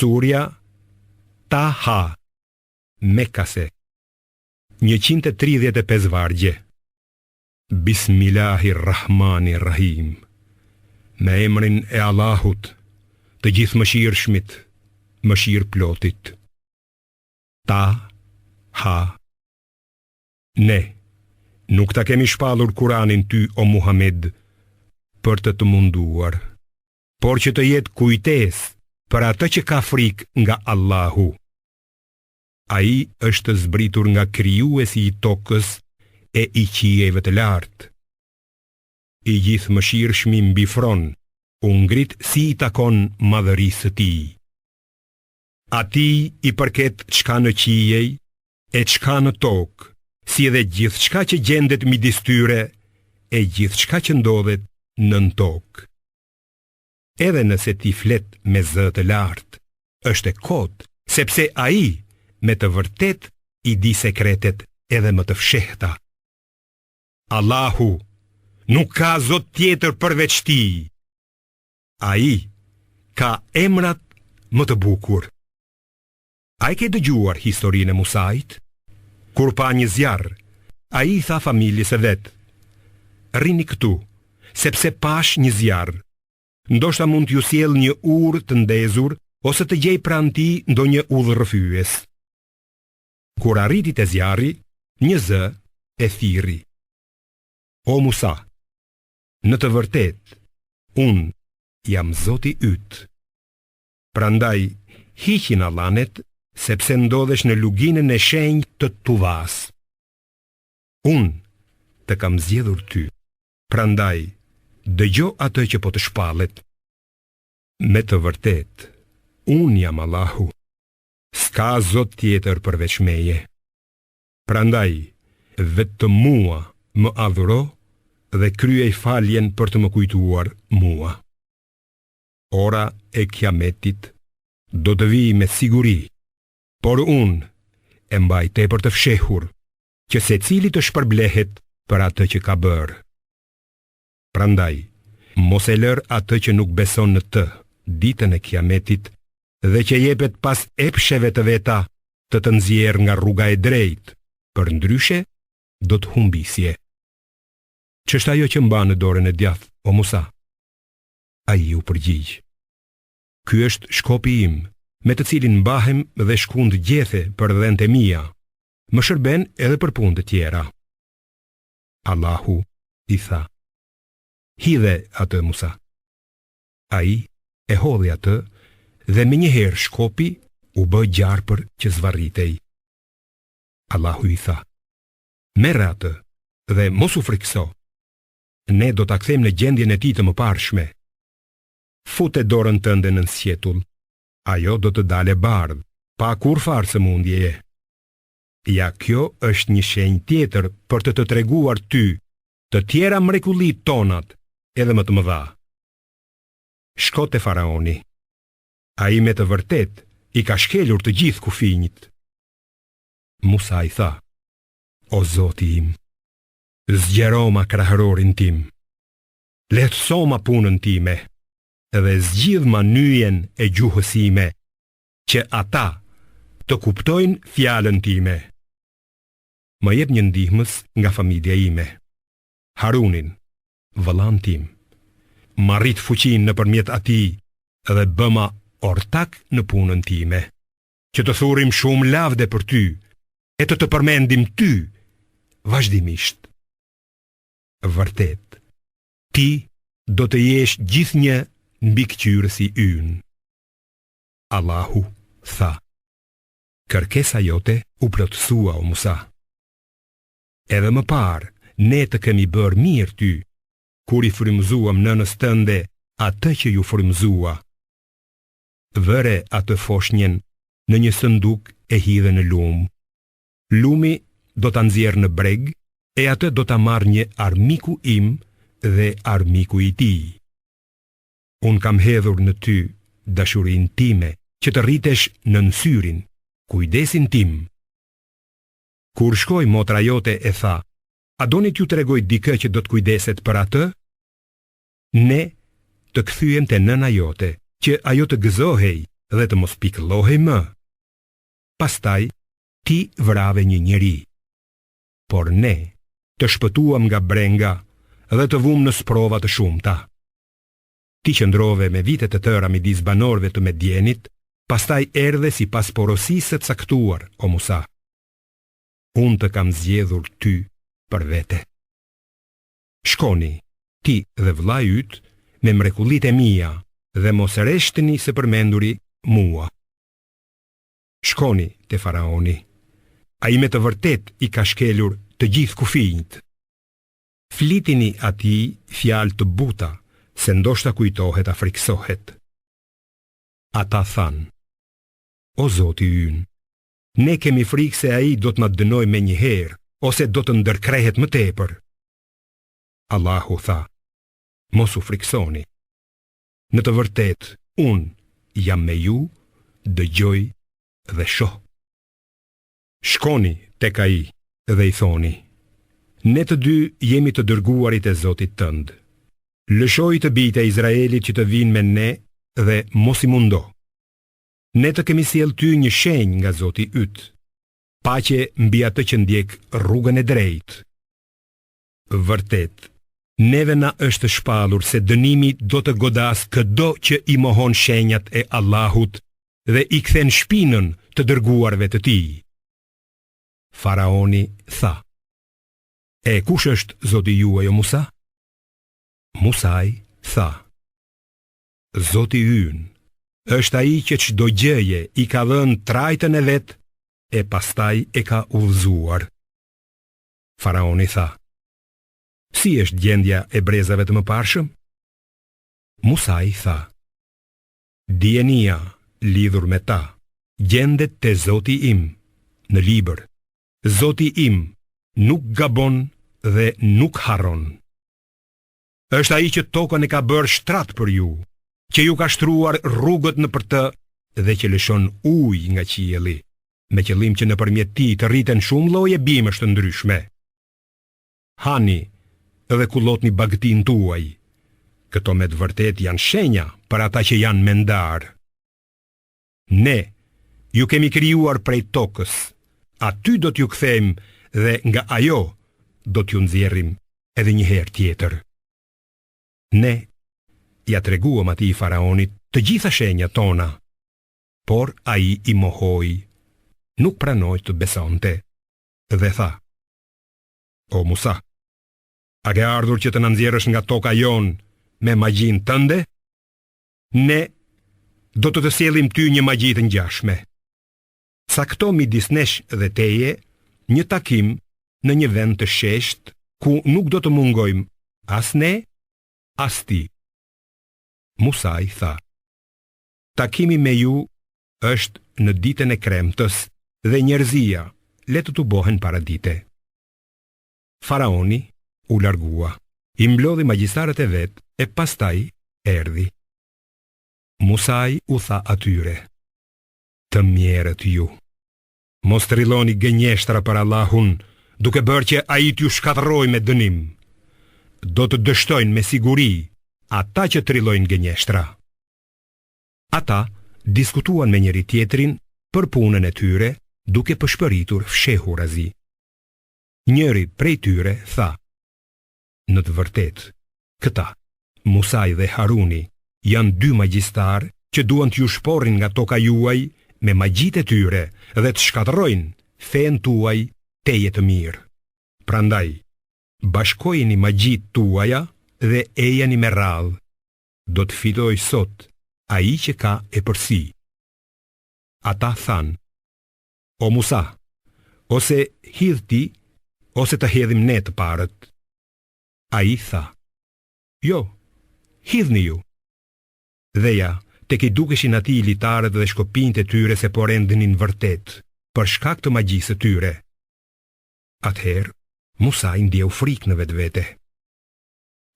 Surja Taha, Mekase, 135 vargje. Bismillahirrahmanirrahim. Me emrin e Allahut, të gjithë mëshirshmit, mëshirëplotit. Taha. Ne nuk ta kemi shpallur Kur'anin ty, o Muhammed, për të munduar, por që të jetë kujtes për atë që ka frikë nga Allahu. Ai është zbritur nga krijuesi i tokës e i qiejve të lartë. I gjithë mëshirshmi mbifron, u ngrit si i takon madhërisë së tij. Atij i përket çka në qiej e çka në tokë, si edhe gjithçka që gjendet midis tyre e gjithçka që ndodhet nën tokë. Edhe nëse ti flet me zë të lartë, është e kotë, sepse ai me të vërtet i di sekretet edhe më të fshehta. Allahu nuk ka zot tjetër përveç tij. Ai ka emrat më të bukur. A i ke dëgjuar historinë e Musait? Kur pa një zjarr, ai i tha familjes së vet: "Rrini këtu, sepse pash një zjarr. Ndoshta mund t'ju sjell një urë të ndezur ose të gjej pranë tij ndonjë udhërrëfyes." Kur arriti te zjarri, një zë e thirri: "O Musa, në të vërtet, unë jam Zoti yt. Prandaj, hiqin allanet, sepse ndodhesh në luginën e shenjtë të Tuvas. Unë të kam zgjedhur ty, prandaj, dëgjo atë që po të shpallet. Me të vërtet, unë jam Allahu. S'ka zot tjetër përveç meje. Prandaj, vetëm mua më adhuro dhe kryej faljen për të më kujtuar mua. Ora e kiametit do të vijë me siguri, por unë e mbaj tepër të fshehur që secili të shpërblehet për atë që ka bërë. Prandaj, mos e lër atë që nuk beson në të ditën e kiametit dhe që jepet pas epsheve të veta të nxjerrë nga rruga e drejtë, për ndryshe do të humbisje. Ç'është ajo që mban në dorën e djathtë, o Musa? Ai u përgjigj: "Ky është shkopi im, me të cilin mbahem dhe shkund gjethe për dhënat e mia. Më shërben edhe për punë të tjera." Allahu i tha: "Hidhe atë, Musa." Ai e hodhi atë dhe me njëherë shkopi u bë gjarpër që zvarritej. Allahu i tha: "Merr atë dhe mos u frikso. Ne do ta kthejmë në gjendjen e tij të mëparshme. Fute dorën tënde në sqetull. Ajo do të dalë bardhë, pa kur farë sëmundjeje. Ja, kjo është një shenjë tjetër për të treguar ty të tjera mrekulli tonat edhe më të mëdha. Shko te faraoni. Ai me të vërtet i ka shkelur të gjithë kufinjt." Musa i tha: "O Zoti im, zgjeroma krahërorin tim, lehtësoma punën time dhe zgjidhma nyjen e gjuhës ime, që ata të kuptojnë fjalën time. Më jep një ndihmës nga familja ime, Harunin, vëllan tim. Ma rrit fuqinë nëpërmjet atij dhe bëma ortak në punën time, që të thurim shumë lavde për ty e të përmendim ty vazhdimisht. Vërtet, ti do të jesh gjithnjë mbikëqyrësi ynë." Allahu tha: "Kërkesa jote u plotësua, o Musa. Edhe më parë ne të kemi bërë mirë ty, kur i frymëzuam nënës tënde atë që ju frymëzua. Vëre atë foshnjen në një sënduk e hidhe në lum. Lumi do ta nxjerrë në breg e atë do ta marrë një armiku im dhe armiku i tij. Unë kam hedhur në ty dashurinë time që të rritesh në syrin, kujdesin tim." Kur shkoi motra jote e tha: "A doni t'ju tregoj dikë që do të kujdeset për atë?" Ne të kthyem te nëna jote, që ajo të gëzohej dhe të mos pikëllohej më. Pastaj, ti vrave një njeri. Por ne të shpëtuam nga brenga dhe të vum në sprova të shumta. Ti qëndrove me vite të tëra midis banorëve të Medjenit, pastaj erdhe si pas porosisë së caktuar, o Musa. Unë të kam zgjedhur ty për vete. Shkoni, ti dhe vllai yt, me mrekullitë e mia, dhe mos rreshteni së përmenduri mua. Shkoni te faraoni. Ai me të vërtet i ka shkelur të gjithë kufijt. Flitini atij fjalë të buta, se ndoshta kujtohet a friksohet. Ata thanë: O Zoti ynë, ne kemi frikë se ai do të na dënojë me një herë, ose do të ndërkrehet më tepër. Allahu tha: Mos u friksoni. Në të vërtet, unë jam me ju, dëgjoj dhe shoh. Shkoni tek ai dhe i thoni: Ne të dy jemi të dërguarit e Zotit tënd. Lëshoj të bijtë e Izraelit që të vinë me ne dhe mos i mundo. Ne të kemi sjell ty një shenjë nga Zoti yt, paqe mbi atë që ndjek rrugën e drejtë. Vërtet, neve na është shpallur se dënimi do të godas çdo që i mohon shenjat e Allahut dhe i kthen shpinën të dërguarve të tij. Faraoni tha: E kush është Zoti juaj, o Musa? Musaj tha: Zoti ynë është ai që çdo gjëje i ka dhënë trajtën e vet e pastaj e ka udhëzuar. Faraoni tha: Si është gjendja e brezave të mëparshëm? Musa i tha: Dienia lidhur me ta gjendet te Zoti im në libër. Zoti im nuk gabon dhe nuk harron. Është ai që tokën e ka bërë shtrat për ju, që ju ka shtruar rrugët nëpër të dhe që lëshon ujë nga qielli, me qëllim që nëpërmjet tij të rriten shumë lloje bimësh të ndryshme. Hani dhe kullotni bagtin tuaj. Këto me të vërtet janë shenja për ata që janë mendar. Ne ju kemi krijuar prej tokës, aty do t'ju kthejmë dhe nga ajo do t'ju nxjerrim edhe një herë tjetër. Ne ja treguam atij faraonit të gjitha shenjat tona, por ai i mohoi, nuk pranoi të besonte dhe tha: O Musa, a ke ardhur që të na nxjerrësh nga toka jon me magjin tënde? Ne do të sjellim ty një magji të ngjashme. Sakto midis nesh dhe teje një takim në një vend të shesht ku nuk do të mungojmë as ne, as ti. Musa i tha: Takimi me ju është në ditën e kremtës dhe njerëzia le të tubohen para dite. Faraoni u largua, i mblodhi magjistarët e vet e pastaj erdhi. Musai u tha atyre: Të mjerët ju, mos trilloni gënjeshtra për Allahun, duke bërë që ai t'ju shkatërrojë me dënim. Do të dështojnë me siguri ata që trillojnë gënjeshtra. Ata diskutuan me njëri tjetrin për punën e tyre, duke pëshpëritur fshehurazi. Njëri prej tyre tha: Në të vërtet, këta, Musai dhe Haruni, janë dy magjistar që duan t'ju shporrin nga toka juaj me magjit e tyre dhe të shkatërrojnë fen tuaj teje të mirë. Prandaj, bashkojeni magjit tuaja dhe ejani me radhë. Do të fitoj sot ai që ka e përsi. Ata thanë: O Musa, ose hidh ti, ose të hedhim ne të parët. Ai tha: Jo, hidhni ju. Dhe ja, tek i dukeshin atij litarët dhe shkopinjtë e tyre se po rendenin vërtet, për shkak të magjisë së tyre. Atëherë, Musa i ndjeu frikë në vetvete.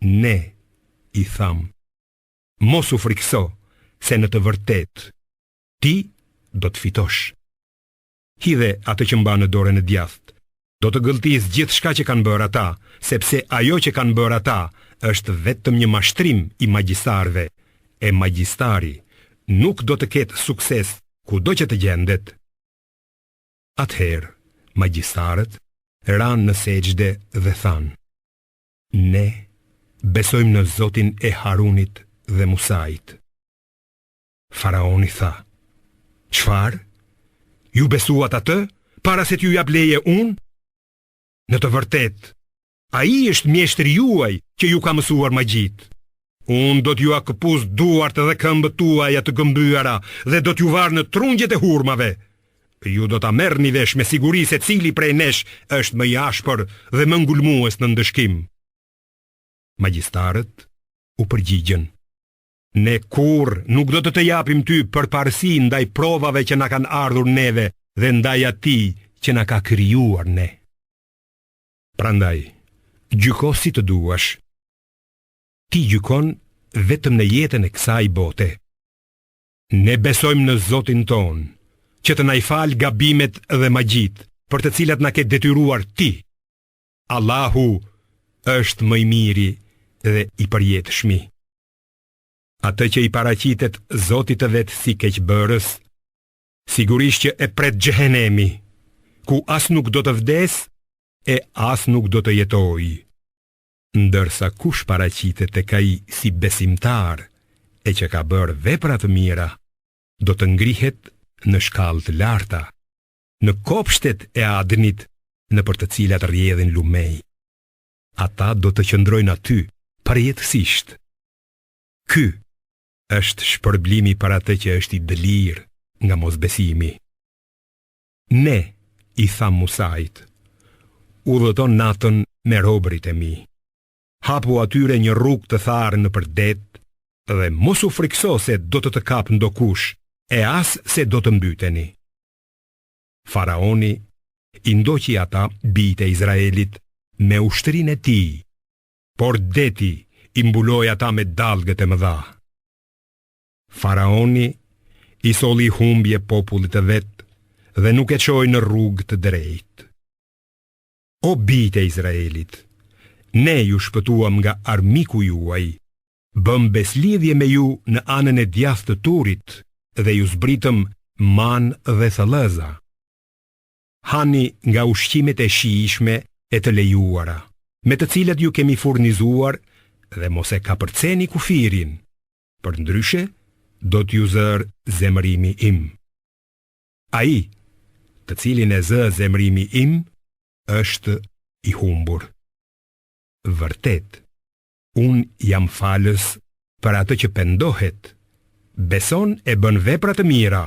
Ne, i tham, mos u frikso, se në të vërtet, ti do të fitosh. Hidhe atë që mba në dorën e djathtë. Do të gëlltis gjithë shka që kanë bërë ata, sepse ajo që kanë bërë ata është vetëm një mashtrim i magjistarve, e magjistari nuk do të ketë sukses kudo që të gjendet. Atëherë, magjistarët ranë në sejdë dhe thanë: Ne besojmë në Zotin e Harunit dhe Musait. Faraoni tha: Çfarë? Ju besuat atë para se t'ju jap leje unë? Në të vërtetë, ai është mjeshtri juaj që ju ka mësuar magjit. Unë do t'ju akëpuz duart dhe këmbët tuaja të gëmbyara dhe do t'ju varë në trungjet e hurmave. Ju do ta merrni vesh me siguri se cili prej nesh është më i ashpër dhe më ngulmues në ndëshkim. Magjistarët u përgjigjen: Ne kurrë nuk do të japim ty përparësi ndaj provave që na kanë ardhur neve dhe ndaj atij që na ka krijuar ne. Prandaj, gjyko si të duash. Ti gjykon vetëm në jetën e kësaj bote. Ne besojmë në Zotin ton, që të na i fal gabimet dhe magjit, për të cilat na ke detyruar ti. Allahu është më i miri dhe i përjetshmi. Atë që i paraqitet Zotit të vet si keqbërës, sigurisht që e pret xhehenemi, ku as nuk do të vdes e as nuk do të jetojë. Ndërsa kush paraqitet tek ai si besimtar e që ka bërë vepra të mira, do të ngrihet në shkallë të larta, në kopshtet e Adenit, nëpër të cilat rrjedhin lumej. Ata do të qëndrojnë aty përjetësisht. Ky është shpërblimi për atë që është i dëlirë nga mosbesimi. Ne, i tha Musait, udhëton natën me robërit e mi. Hapu atyre një rrugë të tharë në përdet dhe mos u frikso se do të kap ndokush e as se do të mbyteni. Faraoni i ndoqi ata bijtë e Izraelit me ushtrinë e tij, por deti i mbuloi ata me dallgët e mëdha. Faraoni i solli humbje popullit të vet dhe nuk e çoi në rrugë të drejtë. O bijtë e Izraelit, ne ju shpëtuam nga armiku juaj, bëm beslidhje me ju në anën e djathtë të Turit dhe ju zbritëm man dhe thellëza. Hani nga ushqimet e shijshme e të lejuara, me të cilat ju kemi furnizuar, dhe mos e kapërceni kufirin, përndryshe do t'ju zër zemërimi im. Ai, të cilin e zë zemërimi im, është i humbur. Vërtet, unë jam falës për atë që pendohet, beson e bën vepra të mira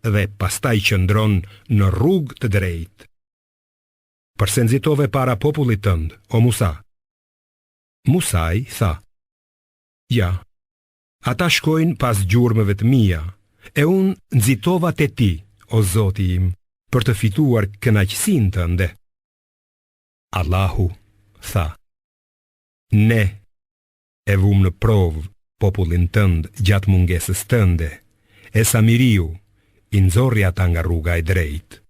dhe pastaj qëndron në rrugë të drejtë. Përse nxitove para popullit tënd, o Musa? Musai tha: Ja, ata shkojnë pas gjurmëve të mia, e unë nxitova te ti, o Zoti im, për të fituar kënaqësinë tënde. Allahu tha: Ne e vum në provë popullin tënd gjatë mungesës tënde, e Samiriu i nxorri ata nga rruga e drejtë.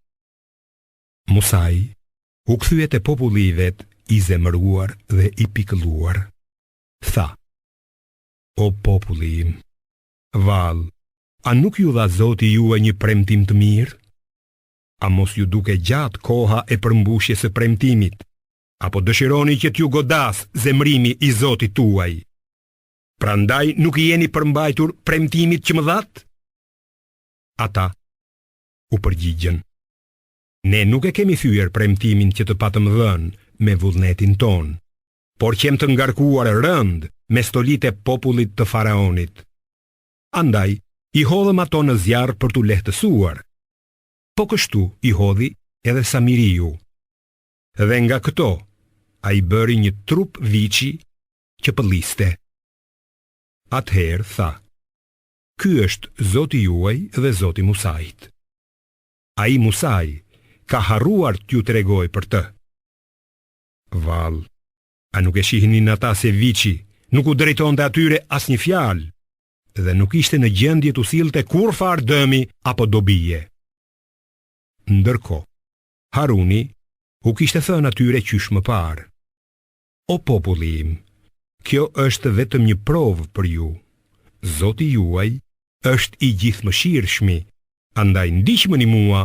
Musai u kthye te populli i vet, i zemëruar dhe i pikëlluar. Tha: O populli im, vallë, a nuk ju dha Zoti juaj një premtim të mirë? A mos ju duke gjatë koha e përmbushjes së premtimit? Apo dëshironi që t'ju godas zemrimi i Zotit tuaj? Prandaj nuk i jeni përmbajtur premtimit që më that? Ata u përgjigjen: Ne nuk e kemi thyer premtimin që të patëm dhënë me vullnetin ton, por qem të ngarkuar rënd me stolitë e popullit të Faraonit. Andaj i hodhëm ato në zjarr për t'u lehtësuar. Po kështu i hodhi edhe Samiriu. Dhe nga këto ai bëri një trup viçi që pëlliste. Atëherë tha: Ky është Zoti juaj dhe Zoti Musait. Ai Musai ka harruar t'ju tregoj për të. Vallë, a nuk e shihnin ata se viçi nuk u drejtonte atyre asnjë fjalë dhe nuk ishte në gjendje t'u sillte kurrfar dëmi apo dobije. Ndërkohë, Haruni u kishte thënë atyre qysh më parë: O populli im, kjo është vetëm një provë për ju. Zoti juaj është i gjithëmëshirshmi, andaj ndiqmëni mua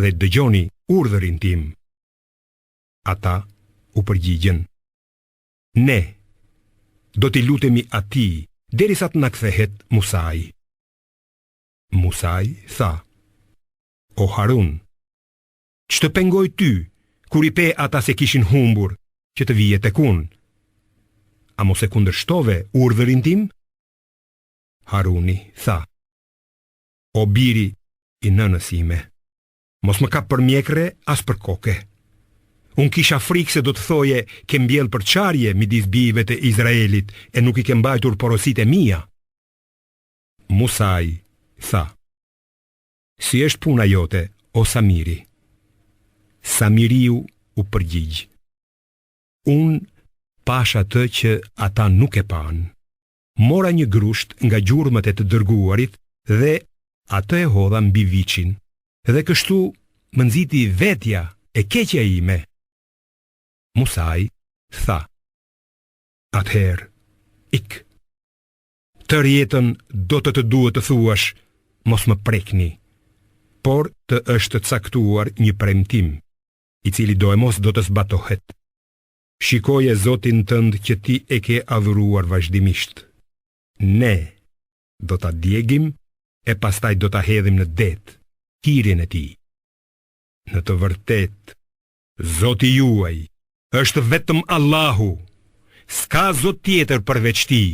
dhe dëgjoni urdhërin tim. Ata u përgjigjen: Ne do t'i lutemi atij derisa të na kthehet Musai. Musai tha: O Harun, ç'të pengoj ty kur i pe ata se kishin humbur që të vije tek unë? A mos e kundërshtove urdhërin tim? Haruni tha: O biri i nënës ime, mos më kap për mjekre as për koke. Unë kisha frikë se do të thoje ke mbjell për qarje midis bijve të Izraelit e nuk i ke mbajtur porositë e mia. Musai tha: Si është puna jote, o Samiri? Samiriu u përgjigj: Unë pash atë që ata nuk e pan. Mora një grusht nga gjurmët e të dërguarit dhe atë e hodha mbi viçin, dhe kështu më nxiti vetja e keqja ime. Musai tha: Atëherë, ik. Tërë jetën do të duhet të thuash: mos më prekni, por të është caktuar një premtim, i cili do e mos do të zbatohet. Shikoje Zotin tënd që ti e ke adhuruar vazhdimisht. Ne do ta djegim e pastaj do ta hedhim në det hirin e tij. Në të vërtetë, Zoti juaj është vetëm Allahu, s'ka zot tjetër përveç tij.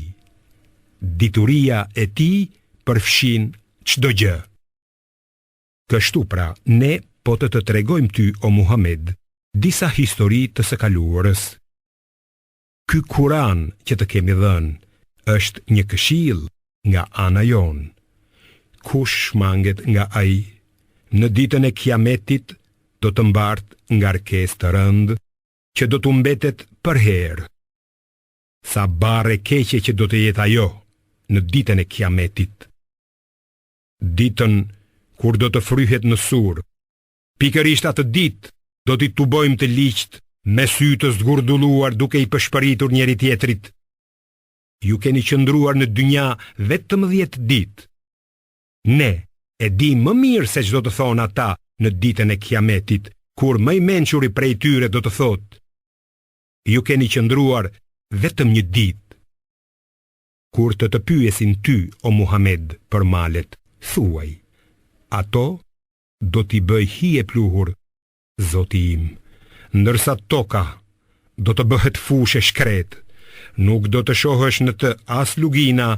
Dituria e tij përfshin çdo gjë. Kështu pra, ne po të tregojmë ty, o Muhammed, disa histori të së kaluarës. Ky Kur'an që të kemi dhënë është një këshill nga ana jon. Kush shmanget nga ai, në ditën e Kiametit do të mbart ngarkesë të rëndë që do të mbetet për herë. Sa barre keqe që do të jetë ajo në ditën e Kiametit. Ditën kur do të fryhet në sur, pikërisht atë ditë do t'i tubojmë të liqt me sy të zgurdulluar duke i pëshpëritur njëri tjetrit. Ju keni qëndruar në dynja vetëm 10 ditë. Ne e di më mirë se ç'do të thonë ata në ditën e Kiametit, kur më i mençuri prej tyre do të thotë: Ju keni qëndruar vetëm një ditë. Kur të pyesin ty, o Muhammed, për malet, thuaj: Ato do t'i bëj hije pluhur Zoti im, ndërsa toka do të bëhet fushë shkret, nuk do të shohësh në të as lugina,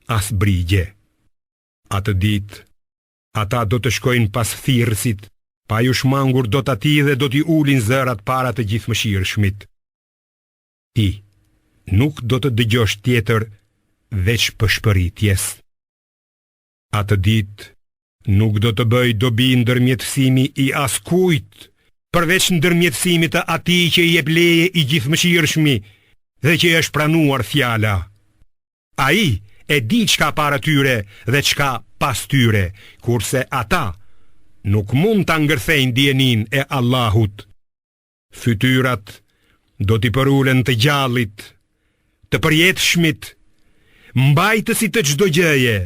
as brigje. Atë ditë, ata do të shkojnë pas thirrësit, pa ju shmangur do t'ati dhe do t'i ulin zërat para të gjithëmëshirshmit. Ti nuk do të dëgjosh tjetër veç pëshpëritjes. Atë ditë nuk do të bëj dobi ndërmjetësimi i askujt, përveç ndërmjetësimit të atij që i jep leje i gjithëmëshirshmi dhe që është pranuar fjala. Ai e di çka para tyre dhe çka pas tyre, kurse ata nuk mund ta ngërthejnë dijenin e Allahut. Fytyrat do t'i përulen të gjallit, të përjetshmit, mbajtësit të çdo gjëje,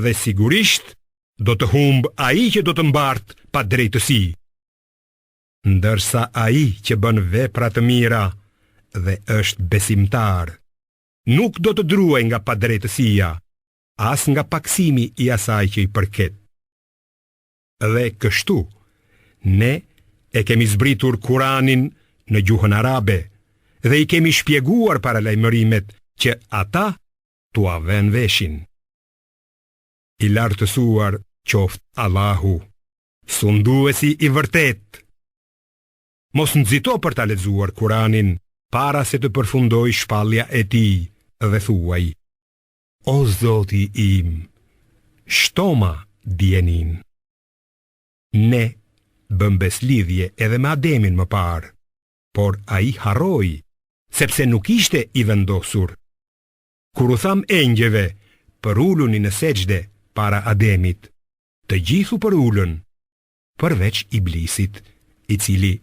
dhe sigurisht do të humb ai që do të mbart pa drejtësi. Ndërsa ai që bën vepra të mira dhe është besimtar, nuk do të druaj nga padrejtësia, as nga paksimi i asaj që i përket. Dhe kështu, ne e kemi zbritur Kur'anin në gjuhën arabe dhe i kemi shpjeguar paralajmërimet që ata t'ua vënë veshin. I lartësuar qoftë Allahu, sunduesi i vërtet. Mos nxito për ta lexuar Kur'anin para se të përfundoj shpallja e tij dhe thuaj: O Zoti im, shtoma dijenin. Ne bëm beslidhje edhe me Ademin më parë, por ai harroi, sepse nuk ishte i vendosur. Kur u tham engjëve, përuluni në sejdë para Ademit, të gjithu përulën, përveç Iblisit, i cili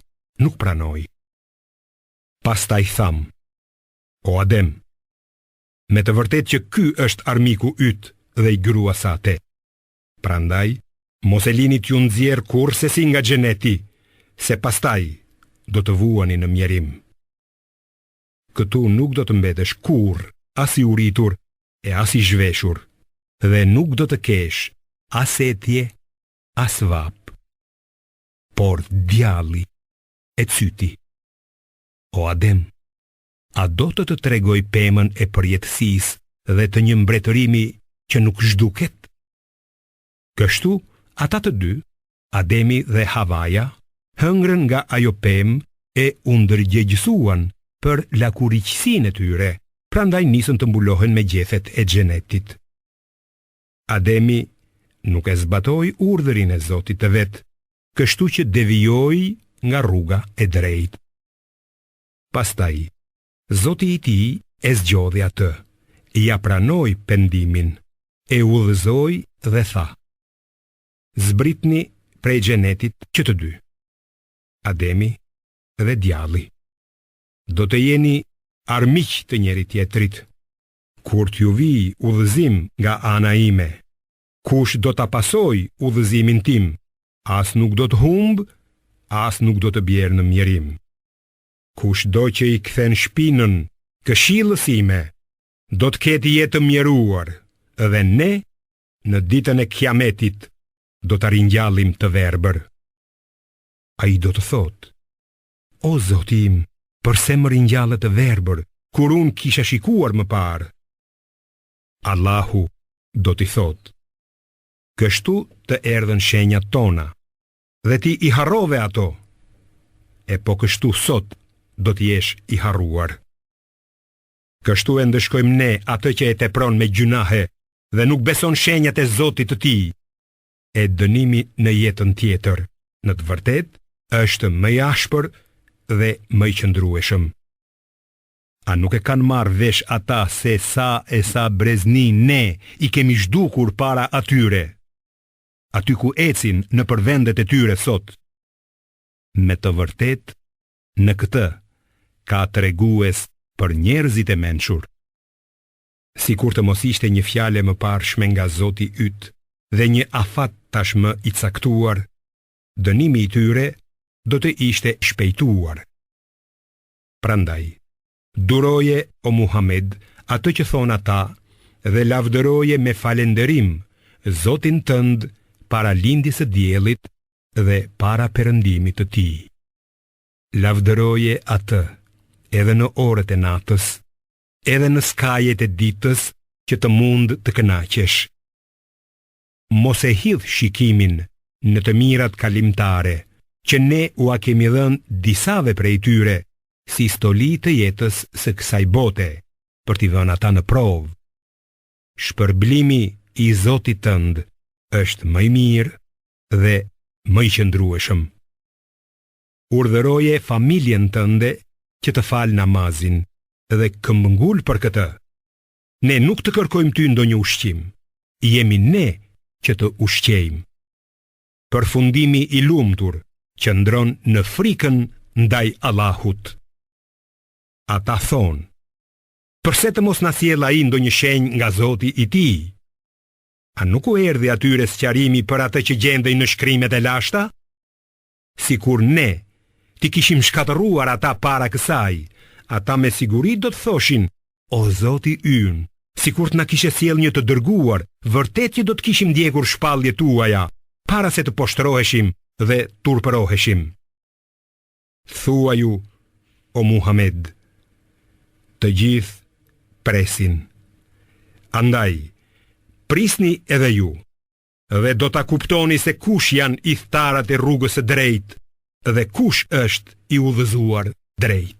nuk pranoi. Pastaj tham: O Adem, me të vërtet që ky është armiku yt dhe i grua sate. Prandaj, mos e lini t'ju nxjerr kurrë si nga xheneti, se pastaj do të vuani në mjerim. Këtu nuk do të mbetesh kurrë as i uritur e as i zhveshur, dhe nuk do të kesh as etje, as vap, por djalli e cyti. O Adem, a do të tregoj pemën e përjetësisë dhe të një mbretërimi që nuk zhduket? Kështu, ata të dy, Ademi dhe Havaja, hëngrën nga ajo pemë e u ndërgjegjësuan për lakuriqësinë e tyre, prandaj nisën të mbulohen me gjethet e xhenetit. Ademi nuk e zbatoi urdhërin e Zotit të vet, kështu që devijoi nga rruga e drejtë. Pastaj, Zoti i tij e zgjodhi atë, ja pranoi pendimin, e udhëzoi dhe tha: Zbritni prej xhenetit që të dy, Ademi dhe djalli. Do të jeni armiq të njëri tjetrit. Kur t'ju vi udhëzim nga ana ime, kush do ta pasoj udhëzimin tim, as nuk do të humb, as nuk do të bjerë në mjerim. Kush do që i kthen shpinën këshillës ime, do të ketë jetë mjeruar, dhe ne, në ditën e kiametit, do të ringjallim të verbër. A i do të thotë: O Zoti im, përse më ringjallet të verbër, kur unë kisha shikuar më parë? Allahu do t'i thotë: Kështu të erdhen shenjat tona, dhe ti i harrove ato, e po kështu sot do t'jesh i harruar. Kështu e ndëshkojmë ne atë që e tepron me gjunahe dhe nuk beson shenjat e Zotit të tij. E dënimi në jetën tjetër, në të vërtet, është më i ashpër dhe më i qëndrueshëm. A nuk e kanë marrë vesh ata se sa brezni ne i kemi zhdukur para atyre, aty ku ecin në përvendet e tyre sot? Me të vërtet, në këtë ka tregues për njerëzit e mençur. Sikur të mos ishte një fjale më parshme nga Zoti yt dhe një afat tashmë i caktuar, dënimi i tyre do të ishte shpejtuar. Prandaj, duroje o Muhammed atë që thon ata dhe lavdëroje me falënderim Zotin tënd para lindjes së diellit dhe para perëndimit të tij. Lavdëroje atë edhe në orët e natës, edhe në skajet e ditës që të mund të kënaqesh. Mos e hidh shikimin në të mirat kalimtare, që ne u a kemi dhënë disave prej tyre, si stoli të jetës së kësaj bote, për t'i dhënë ata në provë. Shpërblimi i Zotit tënd është më i mirë dhe më i qëndrueshëm. Urdhëroje familjen tënde që të falë namazin dhe këmbëngul për këtë. Ne nuk të kërkojmë ty ndonjë ushqim, jemi ne që të ushqejmë. Përfundimi i lumtur qëndron në frikën ndaj Allahut. Ata thonë: Përse të mos na sjell ai ndonjë shenjë nga Zoti i tij? A nuk u erdhi atyre sqarimi për atë që gjendej në shkrimet e lashta? Sikur ne ti kishim shkatëruar ata para kësaj, ata me siguri do të thoshin: O Zoti ynë, sikur të na kishe sjell një të dërguar, vërtet që do të kishim ndjekur shpalljet tuaja, para se të poshtëroheshim dhe turpëroheshim. Thua ju, o Muhammed, të gjithë presin. Andaj, prisni edhe ju, dhe do ta kuptoni se kush janë i thtarat e rrugës së drejtë dhe kush është i udhëzuar drejt.